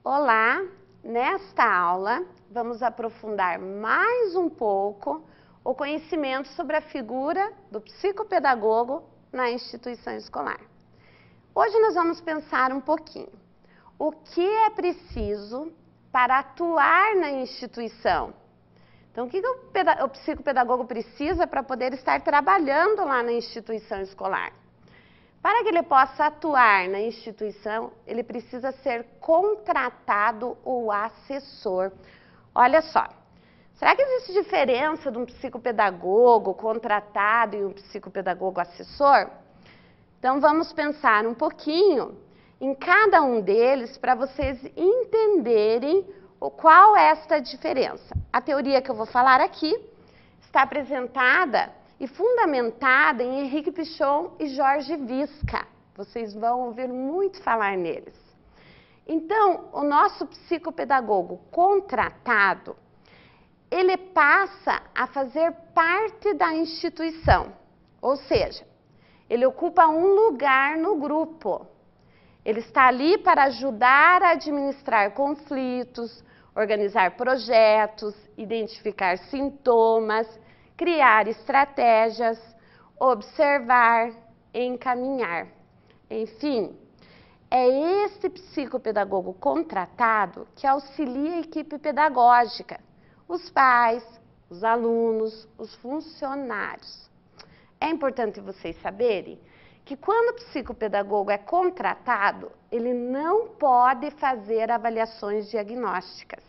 Olá! Nesta aula, vamos aprofundar mais um pouco o conhecimento sobre a figura do psicopedagogo na instituição escolar. Hoje nós vamos pensar um pouquinho o que é preciso para atuar na instituição. Então, o que o psicopedagogo precisa para poder estar trabalhando lá na instituição escolar? Para que ele possa atuar na instituição, ele precisa ser contratado ou assessor. Olha só, será que existe diferença de um psicopedagogo contratado e um psicopedagogo assessor? Então, vamos pensar um pouquinho em cada um deles para vocês entenderem qual é esta diferença. A teoria que eu vou falar aqui está apresentada e fundamentada em Henrique Pichon e Jorge Visca. Vocês vão ouvir muito falar neles. Então, o nosso psicopedagogo contratado, ele passa a fazer parte da instituição, ou seja, ele ocupa um lugar no grupo. Ele está ali para ajudar a administrar conflitos, organizar projetos, identificar sintomas, criar estratégias, observar, encaminhar. Enfim, é esse psicopedagogo contratado que auxilia a equipe pedagógica, os pais, os alunos, os funcionários. É importante vocês saberem que quando o psicopedagogo é contratado, ele não pode fazer avaliações diagnósticas.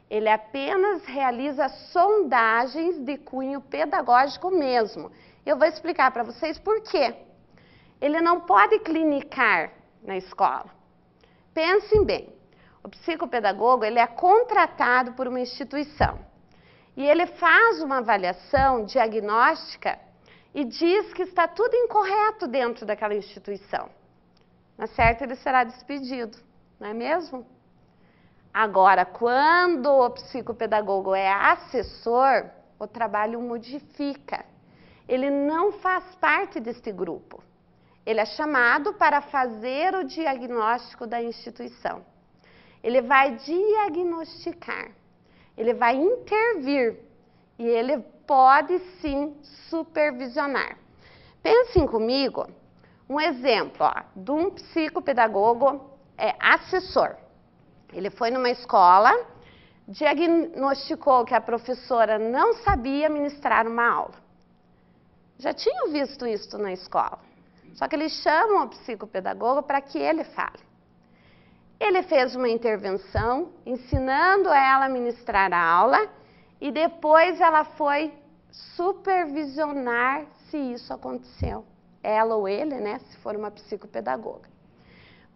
Ele apenas realiza sondagens de cunho pedagógico mesmo. Eu vou explicar para vocês por quê. Ele não pode clinicar na escola. Pensem bem, o psicopedagogo ele é contratado por uma instituição e ele faz uma avaliação diagnóstica e diz que está tudo incorreto dentro daquela instituição. Na certa, ele será despedido, não é mesmo? Agora, quando o psicopedagogo é assessor, o trabalho modifica. Ele não faz parte deste grupo. Ele é chamado para fazer o diagnóstico da instituição. Ele vai diagnosticar, ele vai intervir e ele pode sim supervisionar. Pensem comigo um exemplo de um psicopedagogo assessor. Ele foi numa escola, diagnosticou que a professora não sabia ministrar uma aula. Já tinham visto isso na escola, só que eles chamam o psicopedagogo para que ele fale. Ele fez uma intervenção, ensinando ela a ministrar a aula, e depois ela foi supervisionar se isso aconteceu. Ela ou ele, né, se for uma psicopedagoga.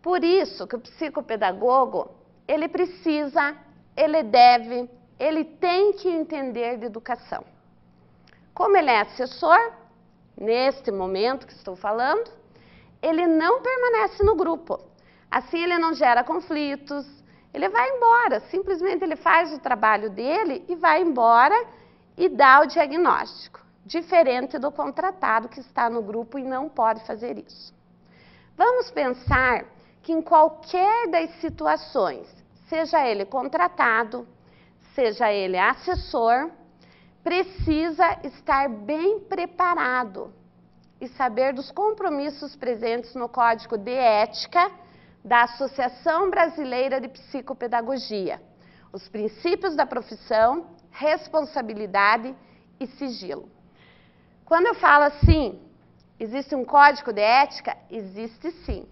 Por isso que o psicopedagogo, ele precisa, ele deve, ele tem que entender de educação. Como ele é assessor, neste momento que estou falando, ele não permanece no grupo. Assim ele não gera conflitos, ele vai embora, simplesmente ele faz o trabalho dele e vai embora e dá o diagnóstico, diferente do contratado que está no grupo e não pode fazer isso. Vamos pensar que em qualquer das situações, seja ele contratado, seja ele assessor, precisa estar bem preparado e saber dos compromissos presentes no Código de Ética da Associação Brasileira de Psicopedagogia, os princípios da profissão, responsabilidade e sigilo. Quando eu falo assim, existe um código de ética? Existe sim.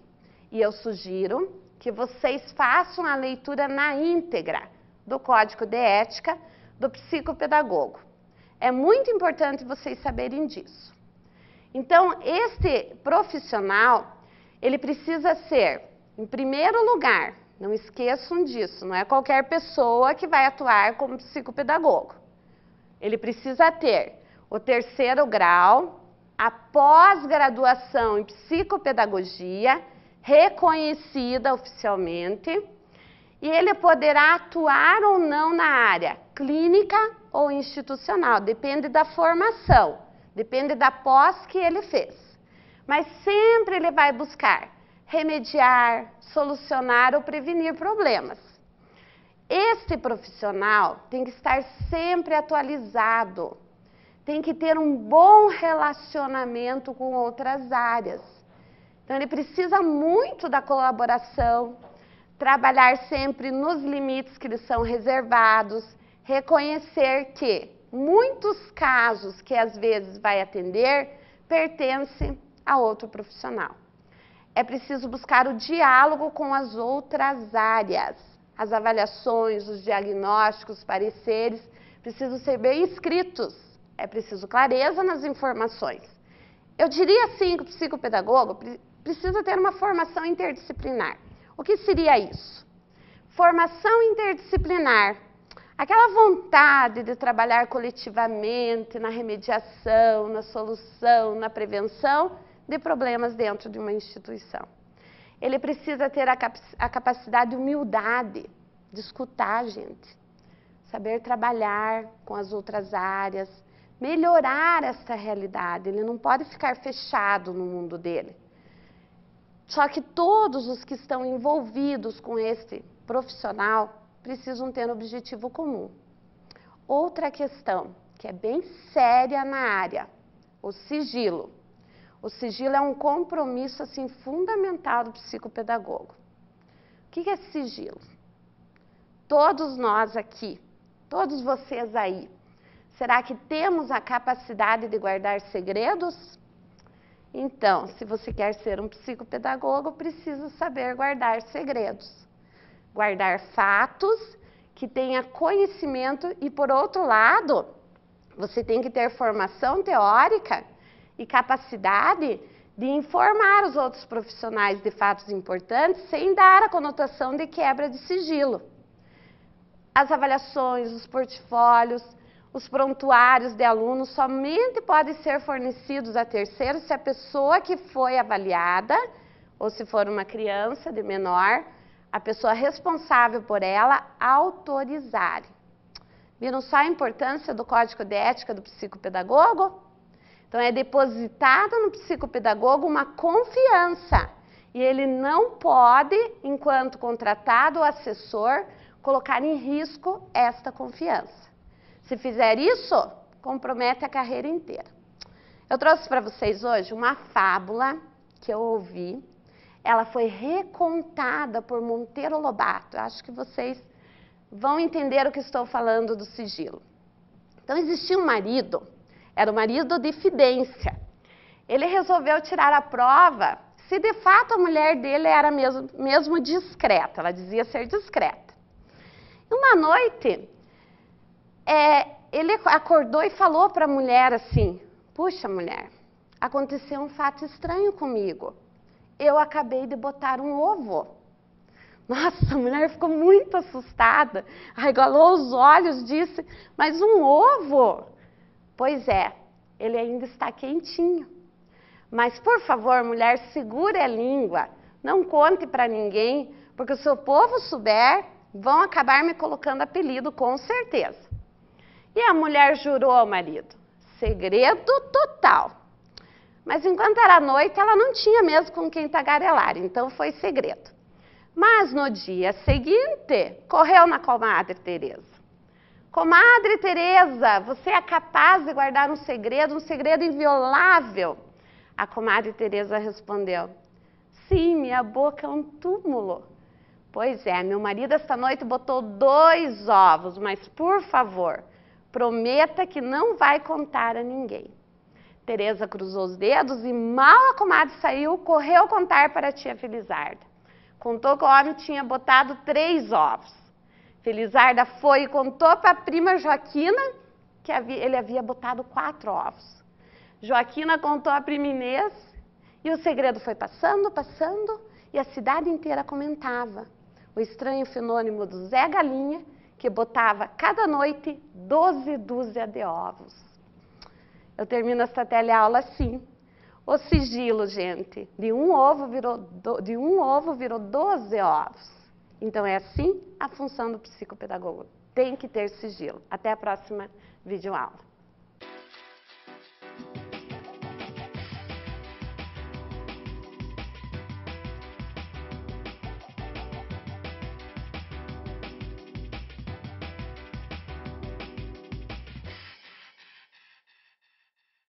E eu sugiro que vocês façam a leitura na íntegra do código de ética do psicopedagogo. É muito importante vocês saberem disso. Então, este profissional, ele precisa ser, em primeiro lugar, não esqueçam disso, não é qualquer pessoa que vai atuar como psicopedagogo. Ele precisa ter o 3º grau, a pós-graduação em psicopedagogia, reconhecida oficialmente, e ele poderá atuar ou não na área clínica ou institucional, depende da formação, depende da pós que ele fez. Mas sempre ele vai buscar remediar, solucionar ou prevenir problemas. Esse profissional tem que estar sempre atualizado, tem que ter um bom relacionamento com outras áreas. Então, ele precisa muito da colaboração, trabalhar sempre nos limites que lhes são reservados, reconhecer que muitos casos que às vezes vai atender pertencem a outro profissional. É preciso buscar o diálogo com as outras áreas. As avaliações, os diagnósticos, pareceres precisam ser bem escritos. É preciso clareza nas informações. Eu diria assim que o psicopedagogo precisa ter uma formação interdisciplinar. O que seria isso? Formação interdisciplinar. Aquela vontade de trabalhar coletivamente na remediação, na solução, na prevenção de problemas dentro de uma instituição. Ele precisa ter a capacidade de humildade, de escutar a gente, saber trabalhar com as outras áreas, melhorar essa realidade. Ele não pode ficar fechado no mundo dele. Só que todos os que estão envolvidos com este profissional precisam ter um objetivo comum. Outra questão que é bem séria na área, o sigilo. O sigilo é um compromisso assim, fundamental do psicopedagogo. O que é sigilo? Todos nós aqui, todos vocês aí, será que temos a capacidade de guardar segredos? Então, se você quer ser um psicopedagogo, precisa saber guardar segredos. Guardar fatos, que tenha conhecimento e, por outro lado, você tem que ter formação teórica e capacidade de informar os outros profissionais de fatos importantes sem dar a conotação de quebra de sigilo. As avaliações, os portfólios, os prontuários de alunos somente podem ser fornecidos a terceiros se a pessoa que foi avaliada, ou se for uma criança de menor, a pessoa responsável por ela autorizar. Viram só a importância do Código de Ética do psicopedagogo? Então, é depositada no psicopedagogo uma confiança e ele não pode, enquanto contratado ou assessor, colocar em risco esta confiança. Se fizer isso, compromete a carreira inteira. Eu trouxe para vocês hoje uma fábula que eu ouvi. Ela foi recontada por Monteiro Lobato. Eu acho que vocês vão entender o que estou falando do sigilo. Então, existia um marido, era o marido de Fidência. Ele resolveu tirar a prova se de fato a mulher dele era mesmo discreta. Ela dizia ser discreta. E uma noite, ele acordou e falou para a mulher assim: puxa, mulher, aconteceu um fato estranho comigo. Eu acabei de botar um ovo. Nossa, a mulher ficou muito assustada, arregalou os olhos, disse: mas um ovo? Pois é, ele ainda está quentinho. Mas, por favor, mulher, segure a língua, não conte para ninguém, porque se o povo souber, vão acabar me colocando apelido, com certeza. E a mulher jurou ao marido: segredo total. Mas enquanto era noite, ela não tinha mesmo com quem tagarelar, então foi segredo. Mas no dia seguinte, correu na comadre Teresa. Comadre Teresa, você é capaz de guardar um segredo inviolável? A comadre Teresa respondeu: sim, minha boca é um túmulo. Pois é, meu marido esta noite botou 2 ovos, mas por favor, prometa que não vai contar a ninguém. Teresa cruzou os dedos e mal a comadre saiu, correu contar para a tia Felizarda. Contou que o homem tinha botado 3 ovos. Felizarda foi e contou para a prima Joaquina que ele havia botado 4 ovos. Joaquina contou a prima Inês e o segredo foi passando, e a cidade inteira comentava o estranho fenômeno do Zé Galinha, que botava cada noite 12 dúzias de ovos. Eu termino esta teleaula assim: o sigilo, gente, de um ovo virou 12 ovos. Então é assim a função do psicopedagogo. Tem que ter sigilo. Até a próxima videoaula.